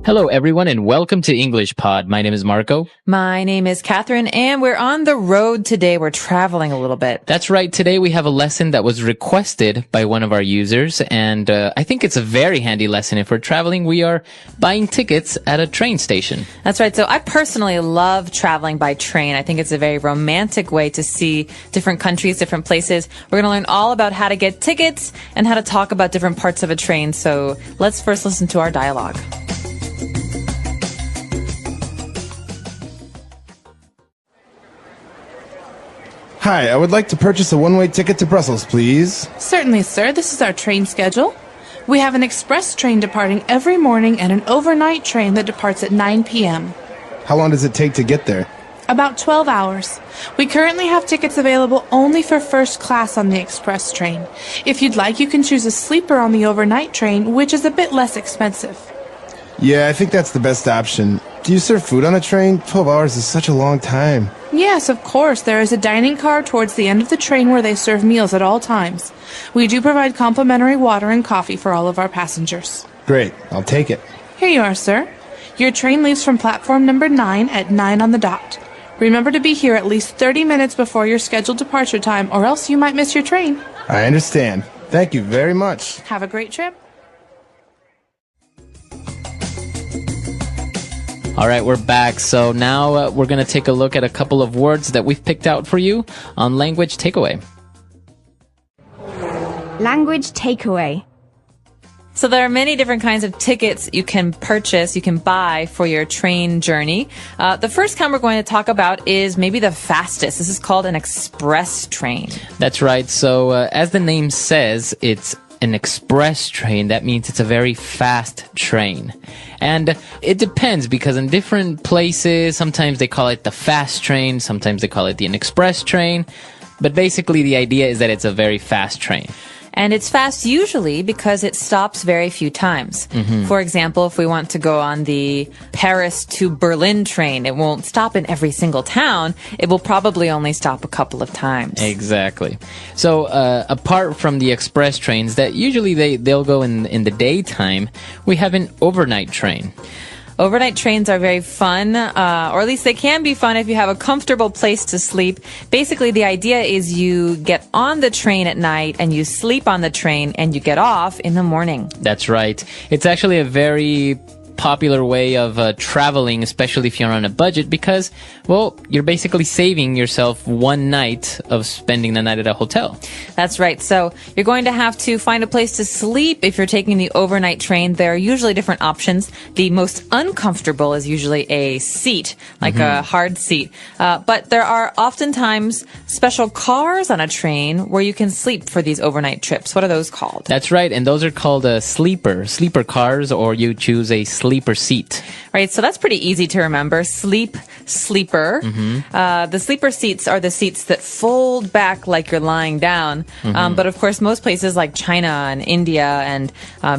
Hello, everyone, and welcome to English Pod. My name is Marco. My name is Catherine, and we're on the road today. We're traveling a little bit. That's right. Today we have a lesson that was requested by one of our users, and I think it's a very handy lesson if we're traveling. We are buying tickets at a train station. That's right. So I personally love traveling by train. I think it's a very romantic way to see different countries, different places. We're going to learn all about how to get tickets and how to talk about different parts of a train. So let's first listen to our dialogue. Hi, I would like to purchase a one-way ticket to Brussels, please. Certainly, sir. This is our train schedule. We have an express train departing every morning and an overnight train that departs at 9 p.m. How long does it take to get there? About 12 hours. We currently have tickets available only for first class on the express train. If you'd like, you can choose a sleeper on the overnight train, which is a bit less expensive. Yeah, I think that's the best option. Do you serve food on a train? 12 hours is such a long time. Yes, of course. There is a dining car towards the end of the train where they serve meals at all times. We do provide complimentary water and coffee for all of our passengers. Great, I'll take it. Here you are, sir. Your train leaves from platform number 9 at 9 on the dot. Remember to be here at least 30 minutes before your scheduled departure time, or else you might miss your train. I understand. Thank you very much. Have a great trip. All right, we're back. So now we're going to take a look at a couple of words that we've picked out for you on Language Takeaway. Language takeaway. So there are many different kinds of tickets you can purchase, you can buy for your train journey. The first kind we're going to talk about is maybe the fastest. This is called an express train. That's right. So as the name says, it's an express train. That means it's a very fast train. And it depends because in different places, sometimes they call it the fast train, sometimes they call it the express train. But basically the idea is that it's a very fast train. And it's fast usually because it stops very few times. For example, if we want to go on the Paris to Berlin train, it won't stop in every single town. It will probably only stop a couple of times. Exactly. So apart from the express trains that usually they'll go in the daytime, we have an overnight train. Overnight trains are very fun, or at least they can be fun if you have a comfortable place to sleep. Basically, the idea is you get on the train at night and you sleep on the train and you get off in the morning. That's right. It's actually a very popular way of traveling, especially if you're on a budget, because, well, you're basically saving yourself one night of spending the night at a hotel. That's right. So you're going to have to find a place to sleep if you're taking the overnight train. There are usually different options. The most uncomfortable is usually a seat, like a hard seat. But there are oftentimes special cars on a train where you can sleep for these overnight trips. What are those called? That's right. And those are called sleeper cars, or you choose a sleeper seat. Right, so that's pretty easy to remember. Sleeper. The sleeper seats are the seats that fold back like you're lying down. But of course, most places like China and India and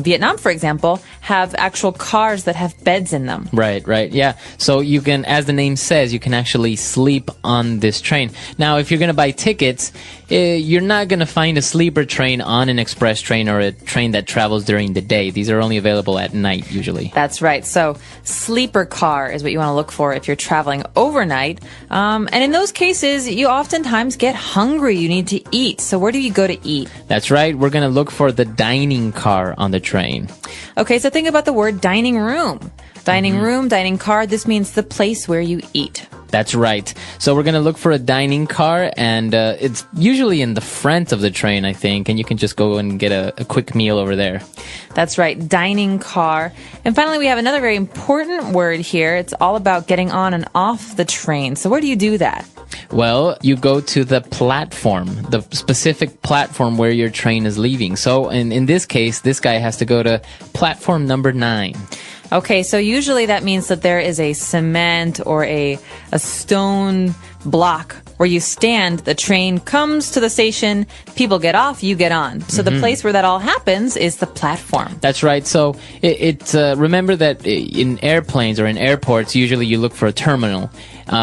Vietnam, for example, have actual cars that have beds in them. Right. Yeah. So you can, as the name says, you can actually sleep on this train. Now, if you're going to buy tickets, you're not going to find a sleeper train on an express train or a train that travels during the day. These are only available at night, usually. That's right. So sleeper car is what you want to look for if you're traveling overnight. And in those cases, you oftentimes get hungry. You need to eat. So where do you go to eat? That's right. We're going to look for the dining car on the train. Okay, so think about the word dining room. Dining room, dining car, this means the place where you eat. That's right. So we're going to look for a dining car, and it's usually in the front of the train, I think, and you can just go and get a quick meal over there. That's right, dining car. And finally, we have another very important word here. It's all about getting on and off the train. So where do you do that? Well, you go to the platform, the specific platform where your train is leaving. So in this case, this guy has to go to platform number 9. Okay, so usually that means that there is a cement or a stone block where you stand, the train comes to the station, people get off, you get on. So the place where that all happens is the platform. That's right. So remember that in airplanes or in airports, usually you look for a terminal.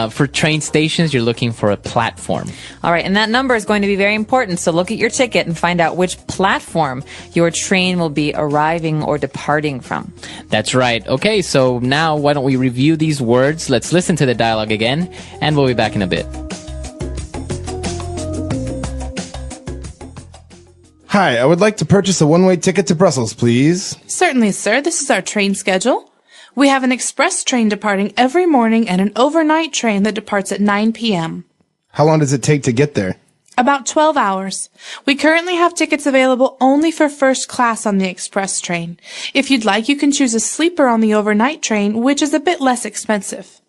For train stations, you're looking for a platform. All right, and that number is going to be very important. So look at your ticket and find out which platform your train will be arriving or departing from. That's right. Okay, so now why don't we review these words? Let's listen to the dialogue again, and we'll be back in a bit. Hi, I would like to purchase a one-way ticket to Brussels, please. Certainly, sir. This is our train schedule. We have an express train departing every morning and an overnight train that departs at 9 p.m. How long does it take to get there? About 12 hours. We currently have tickets available only for first class on the express train. If you'd like, you can choose a sleeper on the overnight train, which is a bit less expensive.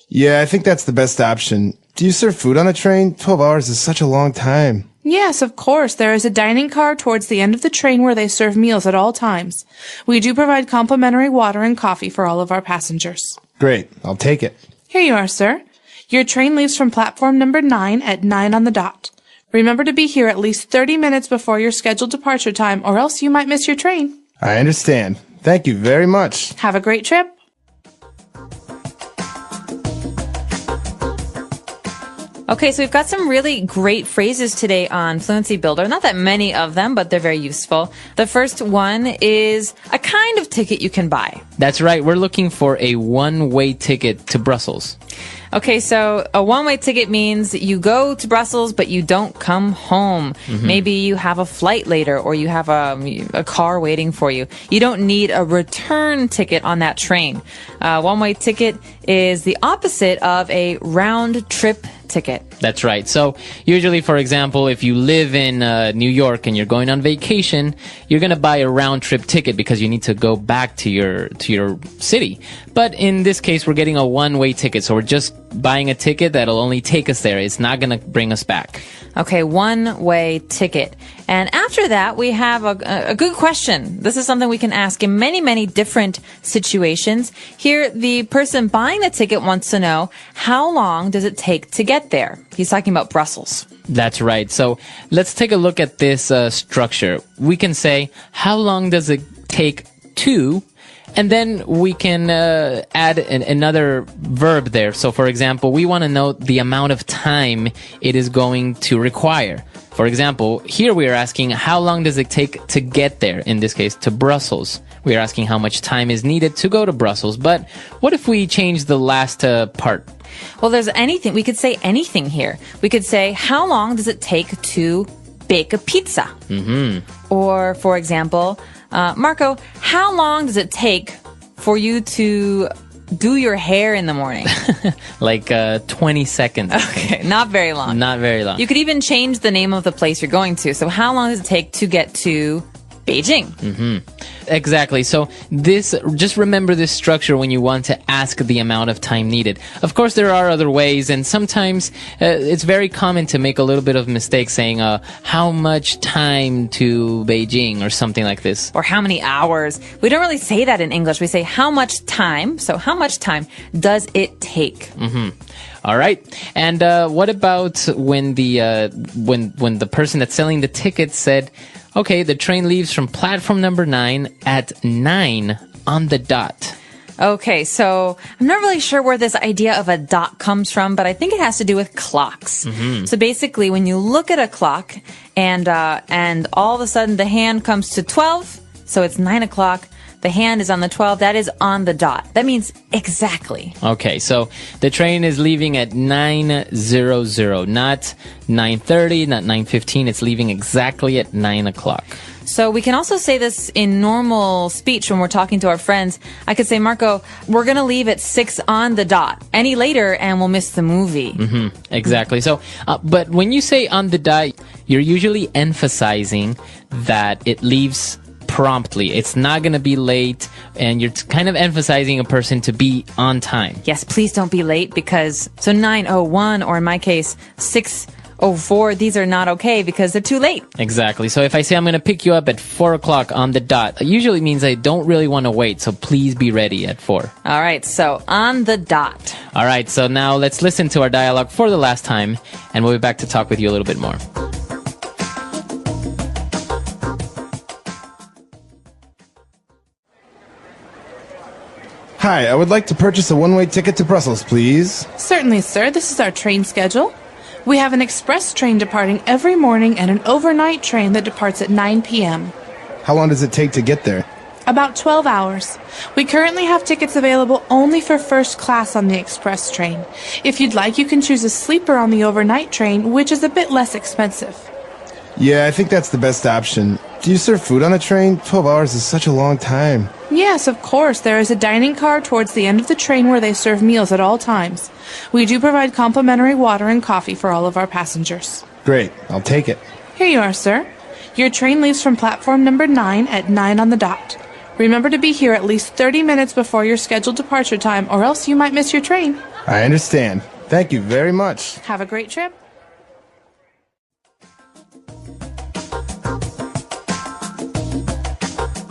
Yeah, I think that's the best option. Do you serve food on the train? 12 hours is such a long time. Yes, of course. There is a dining car towards the end of the train where they serve meals at all times. We do provide complimentary water and coffee for all of our passengers. Great, I'll take it. Here you are, sir. Your train leaves from platform number 9 at 9 on the dot. Remember to be here at least 30 minutes before your scheduled departure time, or else you might miss your train. I understand. Thank you very much. Have a great trip. Okay, so we've got some really great phrases today on Fluency Builder. Not that many of them, but they're very useful. The first one is a kind of ticket you can buy. That's right. We're looking for a one-way ticket to Brussels. Okay, so a one-way ticket means you go to Brussels, but you don't come home. Maybe you have a flight later, or you have a car waiting for you. You don't need a return ticket on that train. One-way ticket is the opposite of a round-trip ticket. That's right. So usually, for example, if you live in New York and you're going on vacation, you're going to buy a round-trip ticket because you need to go back to your city. But in this case, we're getting a one-way ticket, so we're just buying a ticket that'll only take us there. It's not going to bring us back. Okay, one-way ticket. And after that, we have a good question. This is something we can ask in many, many different situations. Here, the person buying the ticket wants to know, how long does it take to get there? He's talking about Brussels. That's right. So let's take a look at this structure. We can say, how long does it take to... And then we can add another verb there. So, for example, we want to know the amount of time it is going to require. For example, here we are asking, how long does it take to get there? In this case, to Brussels. We are asking how much time is needed to go to Brussels. But what if we change the last part? Well, there's anything. We could say anything here. We could say, how long does it take to bake a pizza? Or, for example... Marco, how long does it take for you to do your hair in the morning? Like 20 seconds. Okay, not very long. Not very long. You could even change the name of the place you're going to. So how long does it take to get to Beijing? Exactly. So just remember this structure when you want to ask the amount of time needed. Of course, there are other ways, and sometimes it's very common to make a little bit of mistake saying, how much time to Beijing or something like this. Or how many hours. We don't really say that in English. We say how much time. So how much time does it take? All right. And what about when the person that's selling the ticket said, okay, the train leaves from platform number 9 at 9 on the dot. Okay, so I'm not really sure where this idea of a dot comes from, but I think it has to do with clocks. So basically, when you look at a clock and all of a sudden the hand comes to 12, so it's 9 o'clock, the hand is on the 12, that is on the dot. That means exactly. Okay, so the train is leaving at 9:00, not 9:30, not 9:15. It's leaving exactly at 9 o'clock. So we can also say this in normal speech when we're talking to our friends. I could say, Marco, we're going to leave at 6 on the dot. Any later and we'll miss the movie. Exactly. So, but when you say on the dot, you're usually emphasizing that it leaves promptly. It's not going to be late, and you're kind of emphasizing a person to be on time. Yes, please don't be late because, so 9:01, or in my case, 6:01, Oh, 4, these are not okay because they're too late. Exactly. So if I say I'm going to pick you up at 4 o'clock on the dot, it usually means I don't really want to wait. So please be ready at 4. All right, so on the dot. All right. So now let's listen to our dialogue for the last time, and we'll be back to talk with you a little bit more. Hi, I would like to purchase a one-way ticket to Brussels, please. Certainly, sir. This is our train schedule. We have an express train departing every morning and an overnight train that departs at 9 p.m. How long does it take to get there? About 12 hours. We currently have tickets available only for first class on the express train. If you'd like, you can choose a sleeper on the overnight train, which is a bit less expensive. Yeah, I think that's the best option. Do you serve food on a train? 12 hours is such a long time. Yes, of course. There is a dining car towards the end of the train where they serve meals at all times. We do provide complimentary water and coffee for all of our passengers. Great, I'll take it. Here you are, sir. Your train leaves from platform number 9 at 9 on the dot. Remember to be here at least 30 minutes before your scheduled departure time, or else you might miss your train. I understand. Thank you very much. Have a great trip.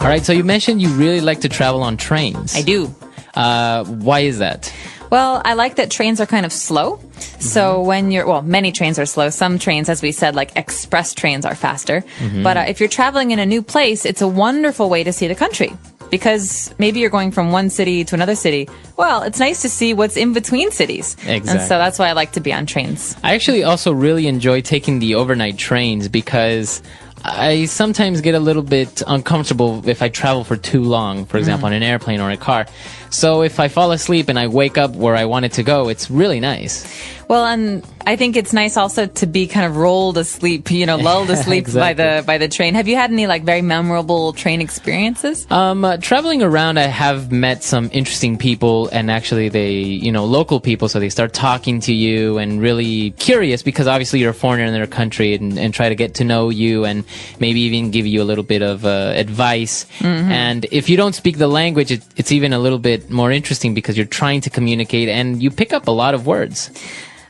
All right. So you mentioned you really like to travel on trains. I do. Why is that? Well, I like that trains are kind of slow. So when many trains are slow. Some trains, as we said, like express trains are faster. But if you're traveling in a new place, it's a wonderful way to see the country. Because maybe you're going from one city to another city. Well, it's nice to see what's in between cities. Exactly. And so that's why I like to be on trains. I actually also really enjoy taking the overnight trains because I sometimes get a little bit uncomfortable if I travel for too long, for example, on an airplane or a car. So if I fall asleep and I wake up where I wanted to go, it's really nice. Well, and I think it's nice also to be kind of rolled asleep, lulled asleep Exactly. by the train. Have you had any like very memorable train experiences? Traveling around, I have met some interesting people, and actually they, local people, so they start talking to you and really curious because obviously you're a foreigner in their country and try to get to know you and maybe even give you a little bit of advice. And if you don't speak the language, it's even a little bit more interesting because you're trying to communicate and you pick up a lot of words.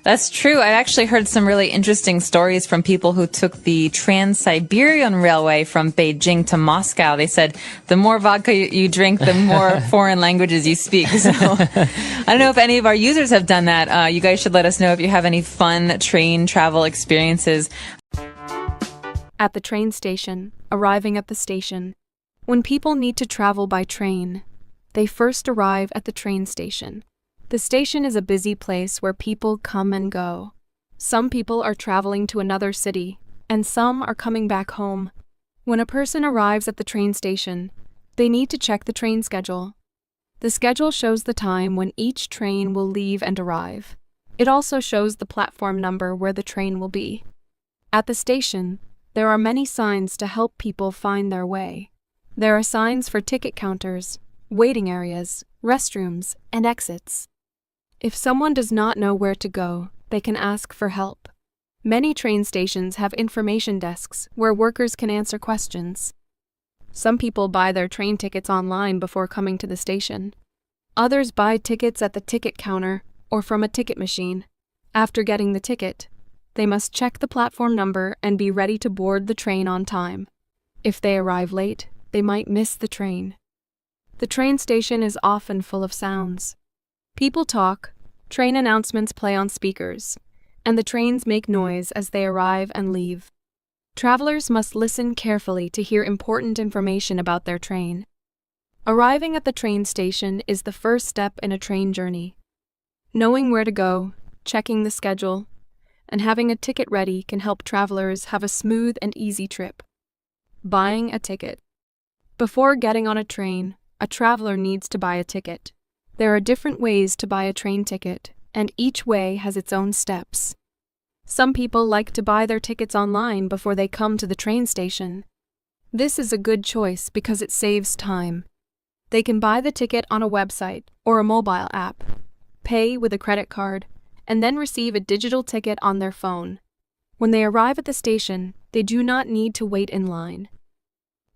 That's true. I actually heard some really interesting stories from people who took the Trans-Siberian Railway from Beijing to Moscow. They said the more vodka you drink, the more foreign languages you speak. So I don't know if any of our users have done that. You guys should let us know if you have any fun train travel experiences. At the train station, arriving at the station. When people need to travel by train, they first arrive at the train station. The station is a busy place where people come and go. Some people are traveling to another city, and some are coming back home. When a person arrives at the train station, they need to check the train schedule. The schedule shows the time when each train will leave and arrive. It also shows the platform number where the train will be. At the station, there are many signs to help people find their way. There are signs for ticket counters, waiting areas, restrooms, and exits. If someone does not know where to go, they can ask for help. Many train stations have information desks where workers can answer questions. Some people buy their train tickets online before coming to the station. Others buy tickets at the ticket counter or from a ticket machine. After getting the ticket, they must check the platform number and be ready to board the train on time. If they arrive late, they might miss the train. The train station is often full of sounds. People talk, train announcements play on speakers, and the trains make noise as they arrive and leave. Travelers must listen carefully to hear important information about their train. Arriving at the train station is the first step in a train journey. Knowing where to go, checking the schedule, and having a ticket ready can help travelers have a smooth and easy trip. Buying a ticket. Before getting on a train, a traveler needs to buy a ticket. There are different ways to buy a train ticket, and each way has its own steps. Some people like to buy their tickets online before they come to the train station. This is a good choice because it saves time. They can buy the ticket on a website or a mobile app, pay with a credit card, and then receive a digital ticket on their phone. When they arrive at the station, they do not need to wait in line.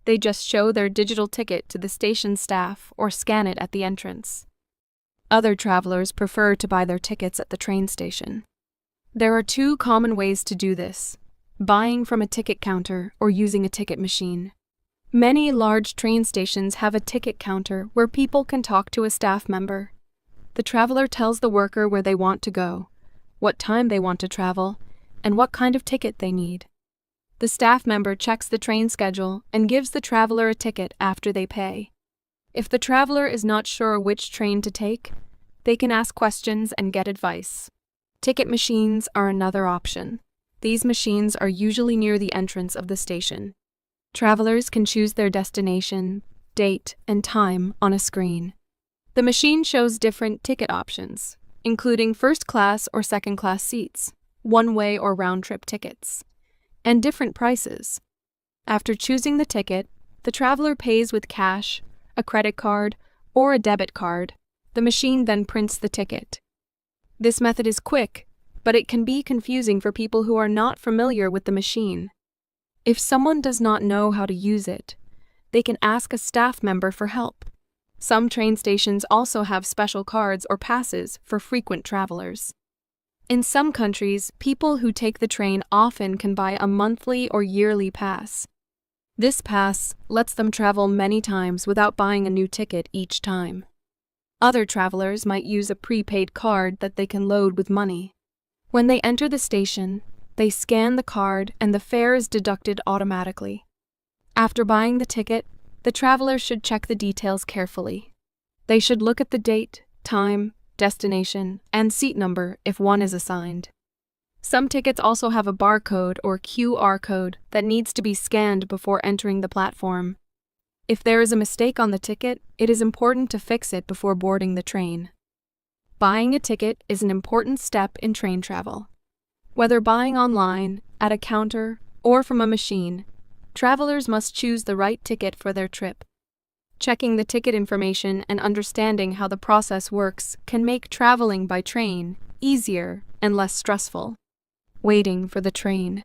They just show their digital ticket to the station staff or scan it at the entrance. Other travelers prefer to buy their tickets at the train station. There are two common ways to do this: buying from a ticket counter or using a ticket machine. Many large train stations have a ticket counter where people can talk to a staff member. The traveler tells the worker where they want to go, what time they want to travel, and what kind of ticket they need. The staff member checks the train schedule and gives the traveler a ticket after they pay. If the traveler is not sure which train to take, they can ask questions and get advice. Ticket machines are another option. These machines are usually near the entrance of the station. Travelers can choose their destination, date, and time on a screen. The machine shows different ticket options, including first-class or second-class seats, one-way or round-trip tickets, and different prices. After choosing the ticket, the traveler pays with cash, a credit card, or a debit card. The machine then prints the ticket. This method is quick, but it can be confusing for people who are not familiar with the machine. If someone does not know how to use it, they can ask a staff member for help. Some train stations also have special cards or passes for frequent travelers. In some countries, people who take the train often can buy a monthly or yearly pass. This pass lets them travel many times without buying a new ticket each time. Other travelers might use a prepaid card that they can load with money. When they enter the station, they scan the card and the fare is deducted automatically. After buying the ticket, the traveler should check the details carefully. They should look at the date, time, destination, and seat number if one is assigned. Some tickets also have a barcode or QR code that needs to be scanned before entering the platform. If there is a mistake on the ticket, it is important to fix it before boarding the train. Buying a ticket is an important step in train travel. Whether buying online, at a counter, or from a machine, travelers must choose the right ticket for their trip. Checking the ticket information and understanding how the process works can make traveling by train easier and less stressful. Waiting for the train.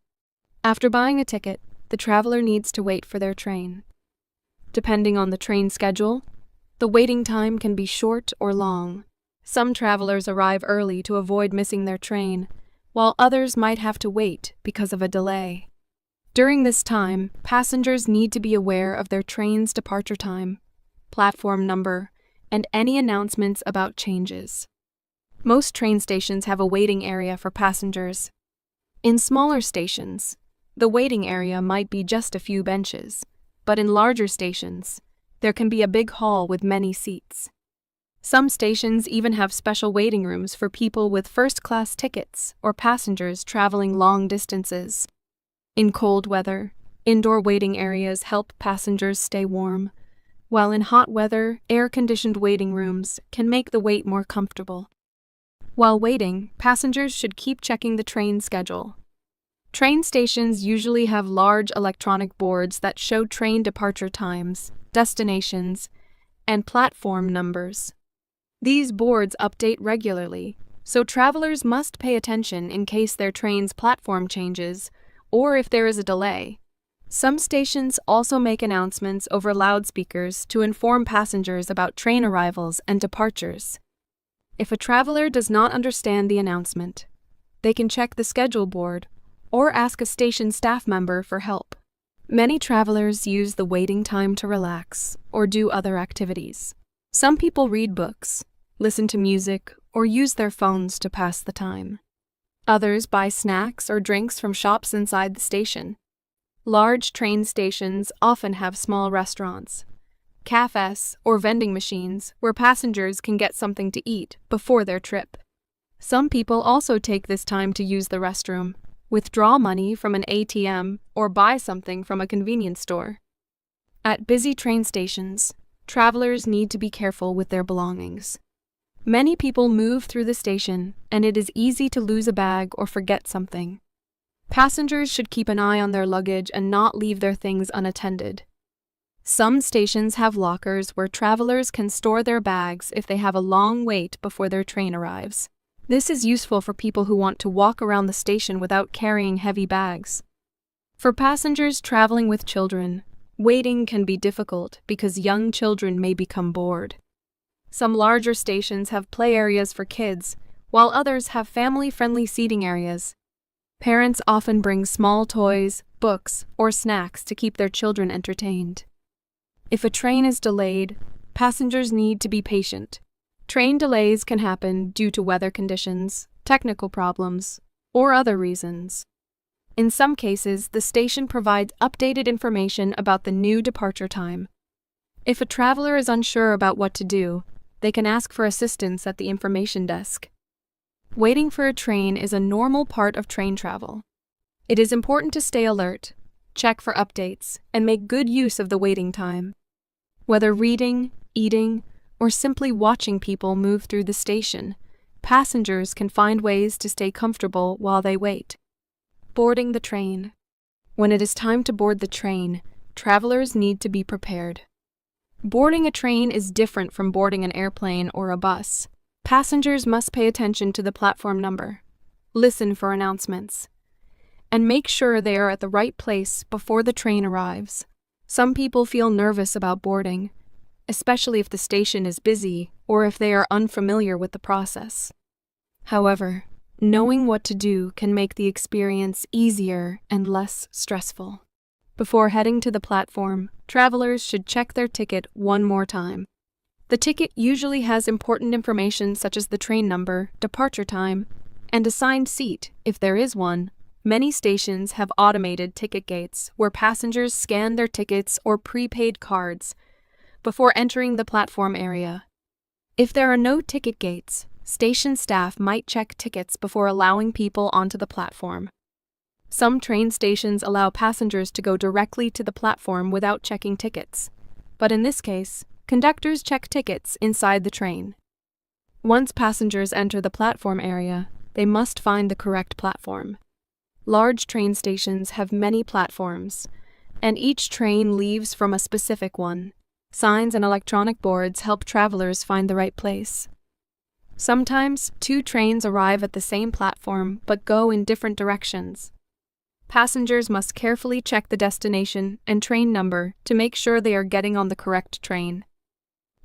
After buying a ticket, the traveler needs to wait for their train. Depending on the train schedule, the waiting time can be short or long. Some travelers arrive early to avoid missing their train, while others might have to wait because of a delay. During this time, passengers need to be aware of their train's departure time, platform number, and any announcements about changes. Most train stations have a waiting area for passengers. In smaller stations, the waiting area might be just a few benches, but in larger stations, there can be a big hall with many seats. Some stations even have special waiting rooms for people with first-class tickets or passengers traveling long distances. In cold weather, indoor waiting areas help passengers stay warm, while in hot weather, air-conditioned waiting rooms can make the wait more comfortable. While waiting, passengers should keep checking the train schedule. Train stations usually have large electronic boards that show train departure times, destinations, and platform numbers. These boards update regularly, so travelers must pay attention in case their train's platform changes or if there is a delay. Some stations also make announcements over loudspeakers to inform passengers about train arrivals and departures. If a traveler does not understand the announcement, they can check the schedule board or ask a station staff member for help. Many travelers use the waiting time to relax or do other activities. Some people read books, listen to music, or use their phones to pass the time. Others buy snacks or drinks from shops inside the station. Large train stations often have small restaurants, cafes, or vending machines where passengers can get something to eat before their trip. Some people also take this time to use the restroom, withdraw money from an ATM, or buy something from a convenience store. At busy train stations, travelers need to be careful with their belongings. Many people move through the station, and it is easy to lose a bag or forget something. Passengers should keep an eye on their luggage and not leave their things unattended. Some stations have lockers where travelers can store their bags if they have a long wait before their train arrives. This is useful for people who want to walk around the station without carrying heavy bags. For passengers traveling with children, waiting can be difficult because young children may become bored. Some larger stations have play areas for kids, while others have family-friendly seating areas. Parents often bring small toys, books, or snacks to keep their children entertained. If a train is delayed, passengers need to be patient. Train delays can happen due to weather conditions, technical problems, or other reasons. In some cases, the station provides updated information about the new departure time. If a traveler is unsure about what to do, they can ask for assistance at the information desk. Waiting for a train is a normal part of train travel. It is important to stay alert, check for updates, and make good use of the waiting time. Whether reading, eating, or simply watching people move through the station, passengers can find ways to stay comfortable while they wait. Boarding the train. When it is time to board the train, travelers need to be prepared. Boarding a train is different from boarding an airplane or a bus. Passengers must pay attention to the platform number, listen for announcements, and make sure they are at the right place before the train arrives. Some people feel nervous about boarding, especially if the station is busy or if they are unfamiliar with the process. However, knowing what to do can make the experience easier and less stressful. Before heading to the platform, travelers should check their ticket one more time. The ticket usually has important information such as the train number, departure time, and assigned seat, if there is one. Many stations have automated ticket gates where passengers scan their tickets or prepaid cards before entering the platform area. If there are no ticket gates, station staff might check tickets before allowing people onto the platform. Some train stations allow passengers to go directly to the platform without checking tickets, but in this case, conductors check tickets inside the train. Once passengers enter the platform area, they must find the correct platform. Large train stations have many platforms, and each train leaves from a specific one. Signs and electronic boards help travelers find the right place. Sometimes, two trains arrive at the same platform but go in different directions. Passengers must carefully check the destination and train number to make sure they are getting on the correct train.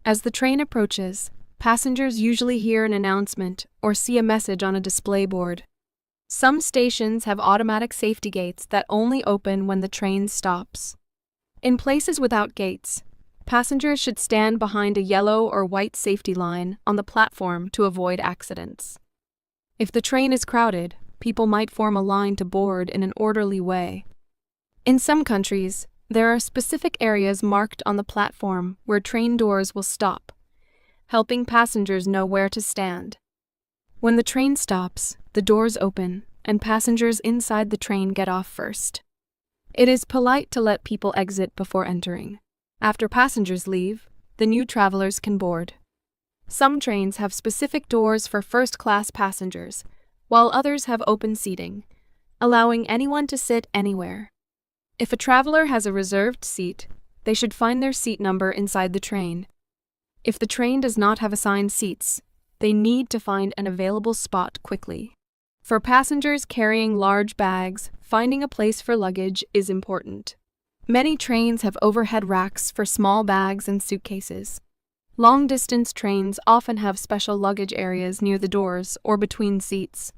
As the train approaches, passengers usually hear an announcement or see a message on a display board. Some stations have automatic safety gates that only open when the train stops. In places without gates, passengers should stand behind a yellow or white safety line on the platform to avoid accidents. If the train is crowded, people might form a line to board in an orderly way. In some countries, there are specific areas marked on the platform where train doors will stop, helping passengers know where to stand. When the train stops, the doors open, and passengers inside the train get off first. It is polite to let people exit before entering. After passengers leave, the new travelers can board. Some trains have specific doors for first-class passengers, while others have open seating, allowing anyone to sit anywhere. If a traveler has a reserved seat, they should find their seat number inside the train. If the train does not have assigned seats, they need to find an available spot quickly. For passengers carrying large bags, finding a place for luggage is important. Many trains have overhead racks for small bags and suitcases. Long-distance trains often have special luggage areas near the doors or between seats.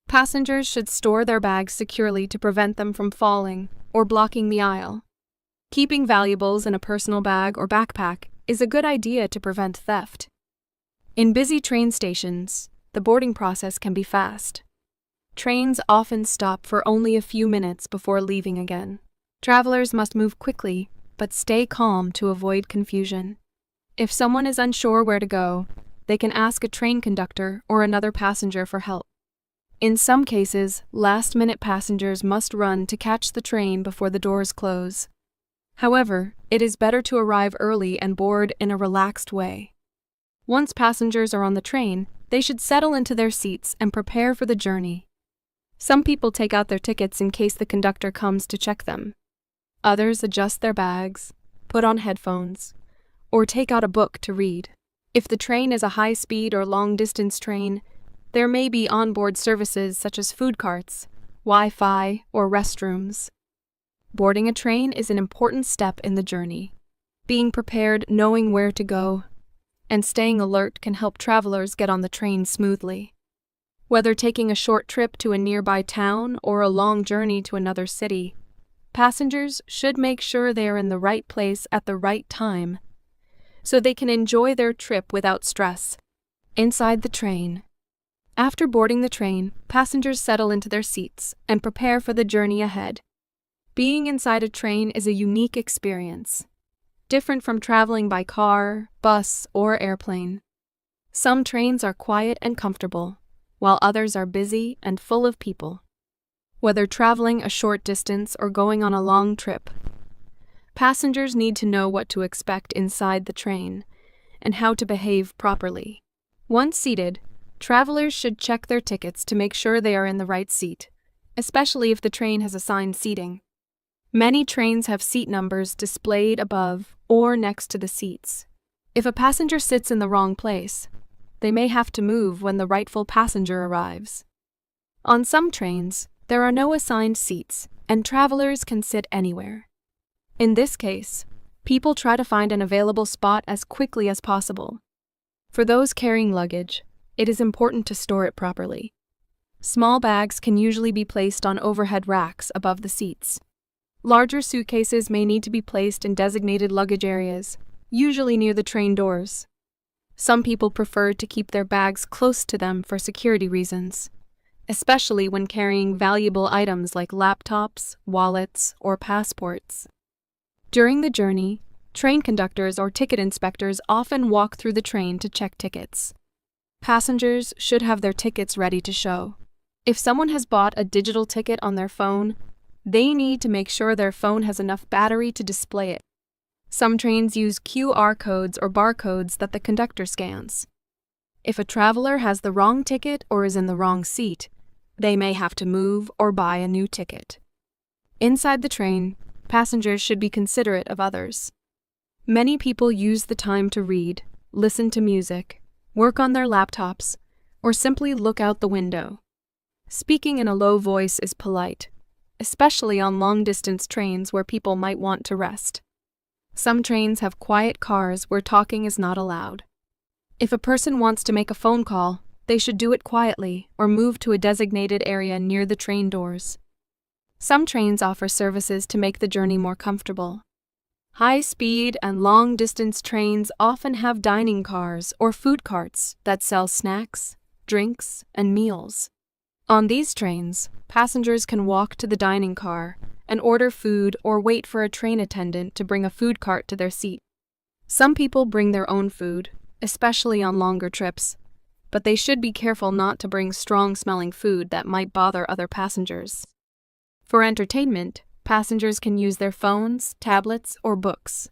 Passengers should store their bags securely to prevent them from falling or blocking the aisle. Keeping valuables in a personal bag or backpack is a good idea to prevent theft. In busy train stations, the boarding process can be fast. Trains often stop for only a few minutes before leaving again. Travelers must move quickly, but stay calm to avoid confusion. If someone is unsure where to go, they can ask a train conductor or another passenger for help. In some cases, last-minute passengers must run to catch the train before the doors close. However, it is better to arrive early and board in a relaxed way. Once passengers are on the train, they should settle into their seats and prepare for the journey. Some people take out their tickets in case the conductor comes to check them. Others adjust their bags, put on headphones, or take out a book to read. If the train is a high-speed or long-distance train, there may be onboard services such as food carts, Wi-Fi, or restrooms. Boarding a train is an important step in the journey. Being prepared, knowing where to go, and staying alert can help travelers get on the train smoothly. Whether taking a short trip to a nearby town or a long journey to another city, passengers should make sure they are in the right place at the right time so they can enjoy their trip without stress. Inside the train. After boarding the train, passengers settle into their seats and prepare for the journey ahead. Being inside a train is a unique experience, different from traveling by car, bus, or airplane. Some trains are quiet and comfortable, while others are busy and full of people. Whether traveling a short distance or going on a long trip, passengers need to know what to expect inside the train and how to behave properly. Once seated, travelers should check their tickets to make sure they are in the right seat, especially if the train has assigned seating. Many trains have seat numbers displayed above or next to the seats. If a passenger sits in the wrong place, they may have to move when the rightful passenger arrives. On some trains, there are no assigned seats, and travelers can sit anywhere. In this case, people try to find an available spot as quickly as possible. For those carrying luggage, it is important to store it properly. Small bags can usually be placed on overhead racks above the seats. Larger suitcases may need to be placed in designated luggage areas, usually near the train doors. Some people prefer to keep their bags close to them for security reasons, especially when carrying valuable items like laptops, wallets, or passports. During the journey, train conductors or ticket inspectors often walk through the train to check tickets. Passengers should have their tickets ready to show. If someone has bought a digital ticket on their phone, they need to make sure their phone has enough battery to display it. Some trains use QR codes or barcodes that the conductor scans. If a traveler has the wrong ticket or is in the wrong seat, they may have to move or buy a new ticket. Inside the train, passengers should be considerate of others. Many people use the time to read, listen to music, work on their laptops, or simply look out the window. Speaking in a low voice is polite, especially on long-distance trains where people might want to rest. Some trains have quiet cars where talking is not allowed. If a person wants to make a phone call, they should do it quietly or move to a designated area near the train doors. Some trains offer services to make the journey more comfortable. High-speed and long-distance trains often have dining cars or food carts that sell snacks, drinks, and meals. On these trains, passengers can walk to the dining car and order food or wait for a train attendant to bring a food cart to their seat. Some people bring their own food, especially on longer trips, but they should be careful not to bring strong-smelling food that might bother other passengers. For entertainment, passengers can use their phones, tablets, or books.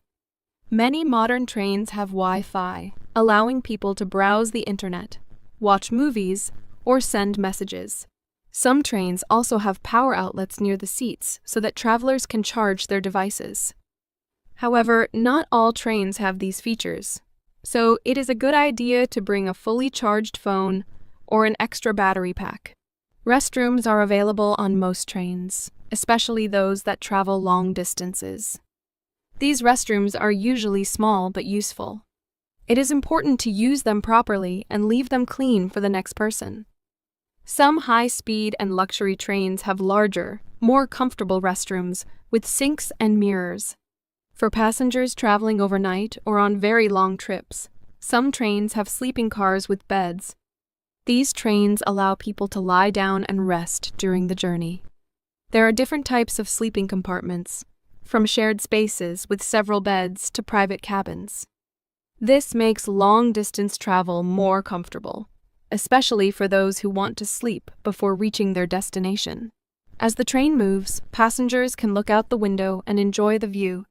Many modern trains have Wi-Fi, allowing people to browse the internet, watch movies, or send messages. Some trains also have power outlets near the seats so that travelers can charge their devices. However, not all trains have these features, so it is a good idea to bring a fully charged phone or an extra battery pack. Restrooms are available on most trains, especially those that travel long distances. These restrooms are usually small but useful. It is important to use them properly and leave them clean for the next person. Some high-speed and luxury trains have larger, more comfortable restrooms with sinks and mirrors. For passengers traveling overnight or on very long trips, some trains have sleeping cars with beds. These trains allow people to lie down and rest during the journey. There are different types of sleeping compartments, from shared spaces with several beds to private cabins. This makes long-distance travel more comfortable, especially for those who want to sleep before reaching their destination. As the train moves, passengers can look out the window and enjoy the view.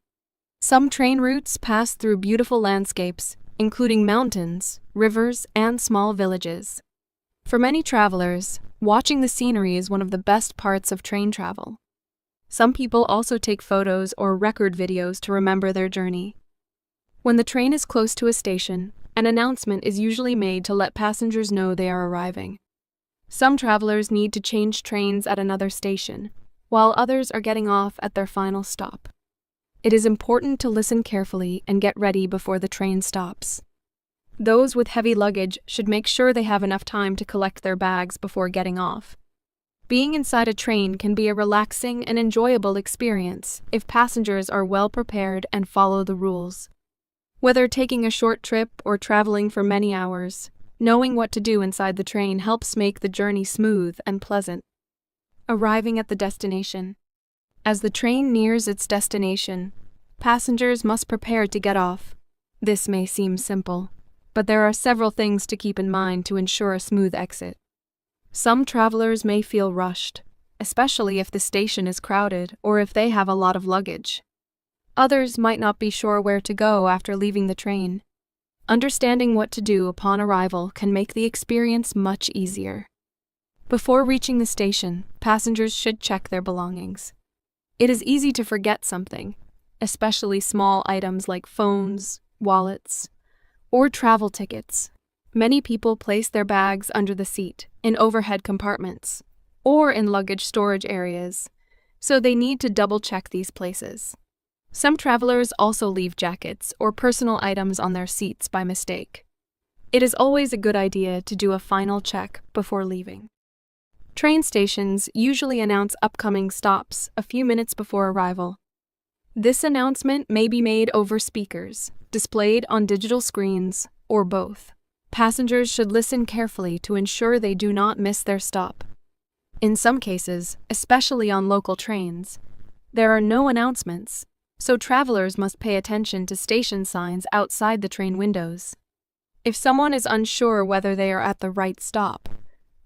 Some train routes pass through beautiful landscapes, including mountains, rivers, and small villages. For many travelers, watching the scenery is one of the best parts of train travel. Some people also take photos or record videos to remember their journey. When the train is close to a station, an announcement is usually made to let passengers know they are arriving. Some travelers need to change trains at another station, while others are getting off at their final stop. It is important to listen carefully and get ready before the train stops. Those with heavy luggage should make sure they have enough time to collect their bags before getting off. Being inside a train can be a relaxing and enjoyable experience if passengers are well prepared and follow the rules. Whether taking a short trip or traveling for many hours, knowing what to do inside the train helps make the journey smooth and pleasant. Arriving at the destination. As the train nears its destination, passengers must prepare to get off. This may seem simple, but there are several things to keep in mind to ensure a smooth exit. Some travelers may feel rushed, especially if the station is crowded or if they have a lot of luggage. Others might not be sure where to go after leaving the train. Understanding what to do upon arrival can make the experience much easier. Before reaching the station, passengers should check their belongings. It is easy to forget something, especially small items like phones, wallets, or travel tickets. Many people place their bags under the seat, in overhead compartments, or in luggage storage areas, so they need to double-check these places. Some travelers also leave jackets or personal items on their seats by mistake. It is always a good idea to do a final check before leaving. Train stations usually announce upcoming stops a few minutes before arrival. This announcement may be made over speakers, displayed on digital screens, or both. Passengers should listen carefully to ensure they do not miss their stop. In some cases, especially on local trains, there are no announcements, so travelers must pay attention to station signs outside the train windows. If someone is unsure whether they are at the right stop,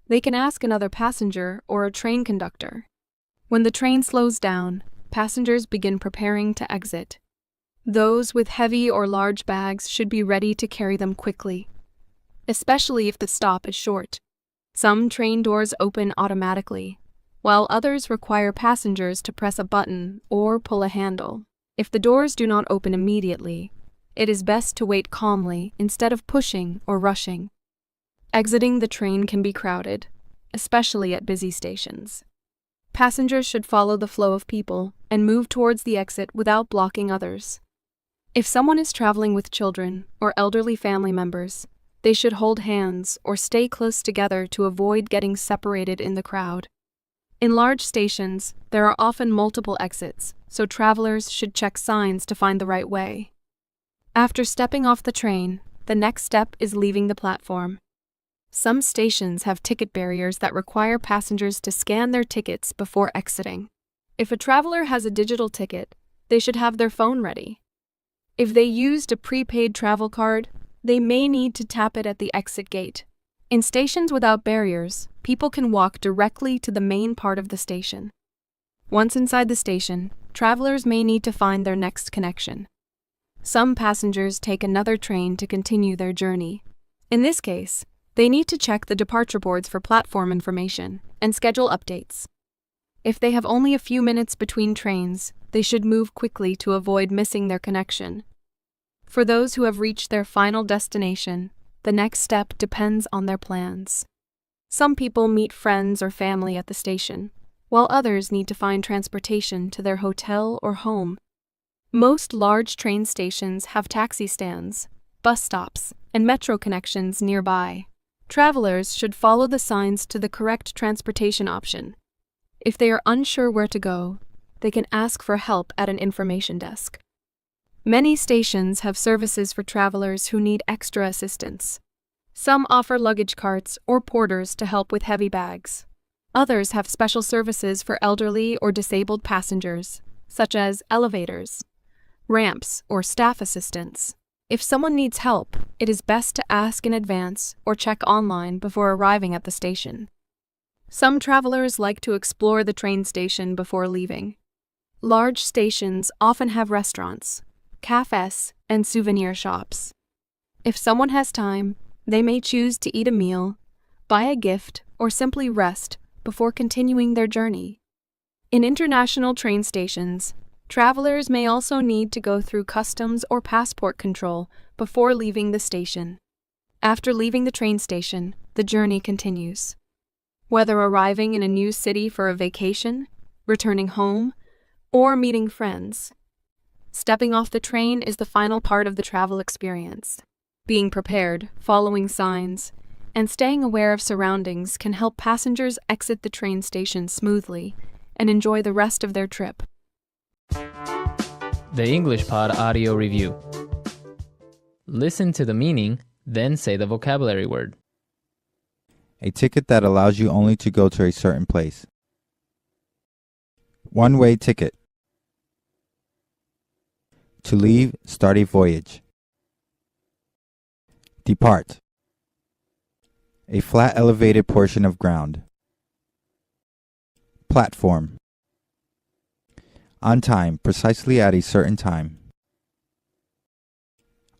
they can ask another passenger or a train conductor. When the train slows down, passengers begin preparing to exit. Those with heavy or large bags should be ready to carry them quickly, especially if the stop is short. Some train doors open automatically, while others require passengers to press a button or pull a handle. If the doors do not open immediately, it is best to wait calmly instead of pushing or rushing. Exiting the train can be crowded, especially at busy stations. Passengers should follow the flow of people and move towards the exit without blocking others. If someone is traveling with children or elderly family members, they should hold hands or stay close together to avoid getting separated in the crowd. In large stations, there are often multiple exits, so travelers should check signs to find the right way. After stepping off the train, the next step is leaving the platform. Some stations have ticket barriers that require passengers to scan their tickets before exiting. If a traveler has a digital ticket, they should have their phone ready. If they used a prepaid travel card, they may need to tap it at the exit gate. In stations without barriers, people can walk directly to the main part of the station. Once inside the station, travelers may need to find their next connection. Some passengers take another train to continue their journey. In this case, they need to check the departure boards for platform information and schedule updates. If they have only a few minutes between trains, they should move quickly to avoid missing their connection. For those who have reached their final destination, the next step depends on their plans. Some people meet friends or family at the station, while others need to find transportation to their hotel or home. Most large train stations have taxi stands, bus stops, and metro connections nearby. Travelers should follow the signs to the correct transportation option. If they are unsure where to go, they can ask for help at an information desk. Many stations have services for travelers who need extra assistance. Some offer luggage carts or porters to help with heavy bags. Others have special services for elderly or disabled passengers, such as elevators, ramps, or staff assistants. If someone needs help, it is best to ask in advance or check online before arriving at the station. Some travelers like to explore the train station before leaving. Large stations often have restaurants, cafes, and souvenir shops. If someone has time, they may choose to eat a meal, buy a gift, or simply rest before continuing their journey. In international train stations, travelers may also need to go through customs or passport control before leaving the station. After leaving the train station, the journey continues. Whether arriving in a new city for a vacation, returning home, or meeting friends, stepping off the train is the final part of the travel experience. Being prepared, following signs, and staying aware of surroundings can help passengers exit the train station smoothly and enjoy the rest of their trip. The English Pod Audio Review. Listen to the meaning, then say the vocabulary word. A ticket that allows you only to go to a certain place. One-way ticket. To leave, start a voyage. Depart. A flat elevated portion of ground. Platform. On time, precisely at a certain time.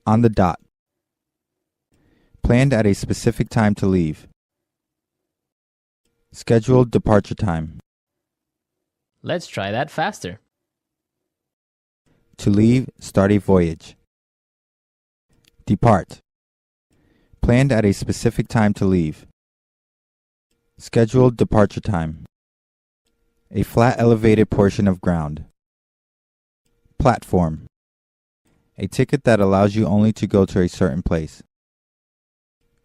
On the dot. Planned at a specific time to leave. Scheduled departure time. Let's try that faster. To leave, start a voyage. Depart. Planned at a specific time to leave. Scheduled departure time. A flat elevated portion of ground. Platform. A ticket that allows you only to go to a certain place.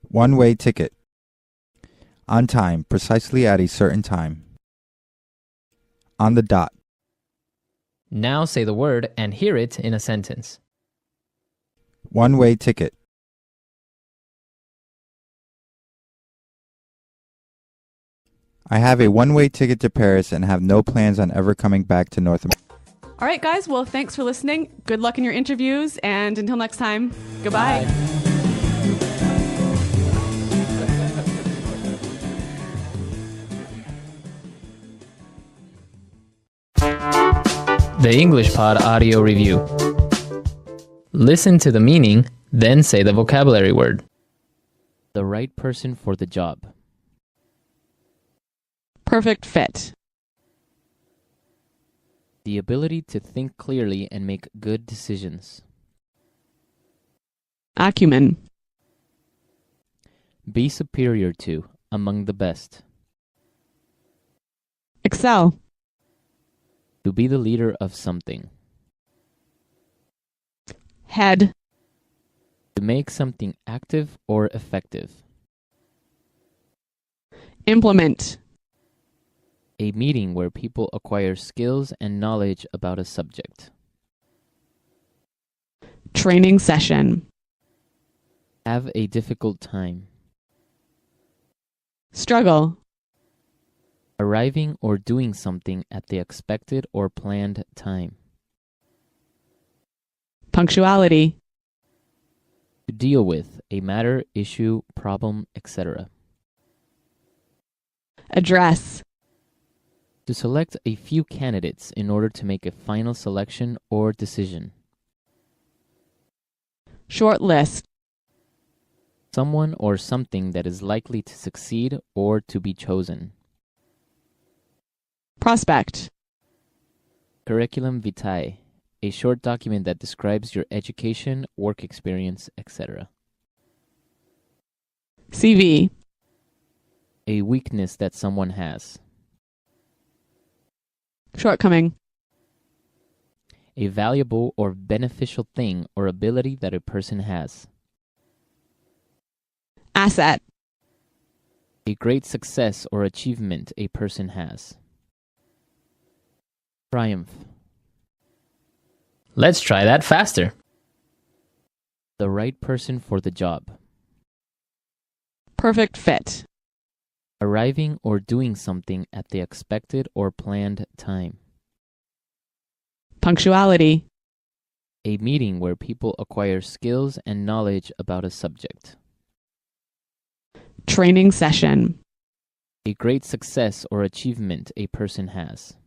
One-way ticket. On time, precisely at a certain time. On the dot. Now say the word and hear it in a sentence. One-way ticket. I have a one-way ticket to Paris and have no plans on ever coming back to North America. All right, guys. Well, thanks for listening. Good luck in your interviews. And until next time, goodbye. The English Pod Audio Review. Listen to the meaning, then say the vocabulary word. The right person for the job. Perfect fit. The ability to think clearly and make good decisions. Acumen. Be superior to, among the best. Excel. To be the leader of something. Head. To make something active or effective. Implement. A meeting where people acquire skills and knowledge about a subject. Training session. Have a difficult time. Struggle. Arriving or doing something at the expected or planned time. Punctuality. To deal with a matter, issue, problem, etc. Address. To select a few candidates in order to make a final selection or decision. Short list. Someone or something that is likely to succeed or to be chosen. Prospect. Curriculum vitae, a short document that describes your education, work experience, etc. CV. A weakness that someone has. Shortcoming. A valuable or beneficial thing or ability that a person has. Asset. A great success or achievement a person has. Triumph. Let's try that faster. The right person for the job. Perfect fit. Arriving or doing something at the expected or planned time. Punctuality. A meeting where people acquire skills and knowledge about a subject. Training session. A great success or achievement a person has.